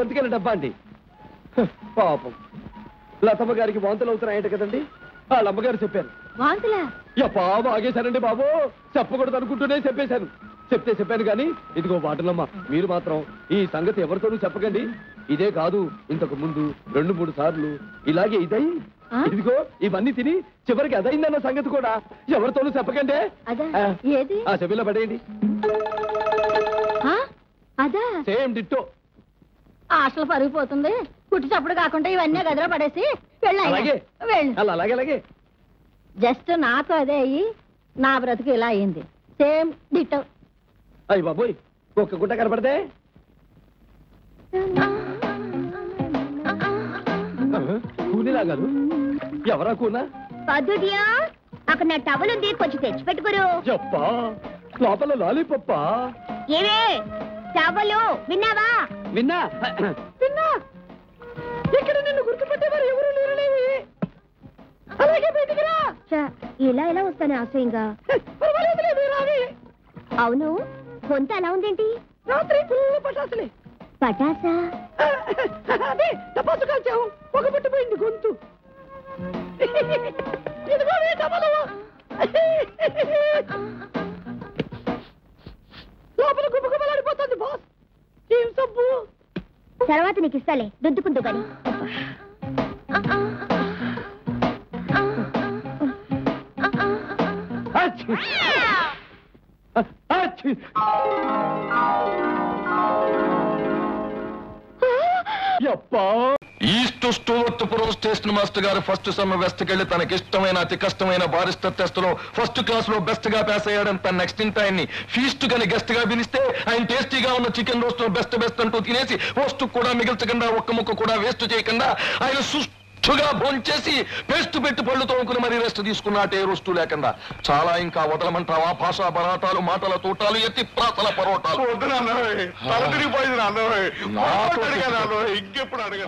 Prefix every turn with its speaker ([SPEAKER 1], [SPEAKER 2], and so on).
[SPEAKER 1] జంతికల డబ్బా అండి. పాపం లతమ్మ గారికి వాంతులు అవుతున్నాయట కదండి, వాళ్ళ అమ్మగారు చెప్పారు.
[SPEAKER 2] వాంతులా?
[SPEAKER 1] బాబు ఆగేశానండి బాబు, చెప్పకూడదు అనుకుంటూనే చెప్పేశాను. చెప్పాను కానీ ఇదిగో బాటలమ్మ, మీరు మాత్రం ఈ సంగతి ఎవరితోనూ చెప్పకండి. ఇదే కాదు, ఇంతకు ముందు 2-3 సార్లు ఇలాగే ఇదై ఇదిగో ఇవన్నీ తిని చివరికి అదైందన్న సంగతి కూడా ఎవరితోనూ చెప్పకండి. ఆ చెవిలో పడేయండి.
[SPEAKER 2] అదా
[SPEAKER 1] సేమ్ డిట్టో.
[SPEAKER 2] అసలు పరిగిపోతుంది. కుట్టి చప్పుడు కాకుండా ఇవన్నీ గదిలో పడేసి
[SPEAKER 1] అలాగే అలాగే
[SPEAKER 2] జస్ట్ నాతో అదే అయ్యి నా బ్రతుకు ఇలా అయింది. Same ditto.
[SPEAKER 1] అయ్యి బాబోయ్, ఒక్క గుట్ట కనపడదే. కూనిలాగారు ఎవరా కూనా?
[SPEAKER 2] పద్దుడియా, అక్కడ నా టవల్ ఉంది, కొంచెం తెచ్చి పెట్టుకోరు.
[SPEAKER 1] చెప్పా లోపల లాలీపప్పా?
[SPEAKER 2] ఏవే టవలు విన్నావా?
[SPEAKER 1] విన్నా విన్నా. ఇక్కడ నిన్ను గుర్తుపట్టేవారు ఎవరు లేరులేవి. అలాగే బయటికి రా.
[SPEAKER 2] ఇలా ఎలా వస్తాను ఆశయంగా? అవును, గొంత ఎలా ఉందేంటి?
[SPEAKER 1] రాత్రి ఫుల్ పటాసులే.
[SPEAKER 2] పటాసా?
[SPEAKER 1] అదే టపాసు కాల్చావు, పొగ పట్టిపోయింది గొంతు. లోపల గుబగుబలాడిపోతుంది బాస్. ఏం సబ్బు?
[SPEAKER 2] తర్వాత నీకు ఇస్తాలే, దుద్దుకుందు గాని.
[SPEAKER 3] ఈస్ట్ స్టూవర్ట్పురం స్టేషన్ మాస్టర్ గారు ఫస్ట్ సమ్మె వెస్ట్ కెళ్లి తనకిష్టమైన అతి కష్టమైన బారిస్టర్ టెస్ట్ లో ఫస్ట్ క్లాస్ లో బెస్ట్ గా పాస్ అయ్యాడని తన నెక్స్ట్ ఇంట ఆయన్ని ఫీస్ట్ గని గెస్ట్ గా పిలిస్తే ఆయన టేస్టీగా ఉన్న చికెన్ రోస్ట్ బెస్ట్ అంటూ తినేసి రోస్ట్ కూడా మిగిల్చకుండా ఒక్క ముక్క కూడా వేస్ట్ చేయకుండా ఆయన సుష్టుగా భోంచేసి పేస్ట్ పెట్టి పళ్ళు తోముకుని మరీ రెస్ట్ తీసుకున్నట్టే రోస్టు లేకుండా. చాలా ఇంకా వదలమంటావా? భాషా బరాటాలు, మాటల తోటాలు, ఎత్తి ప్రాతల పరోటాలు.
[SPEAKER 4] ఇంకెప్పుడు అడగ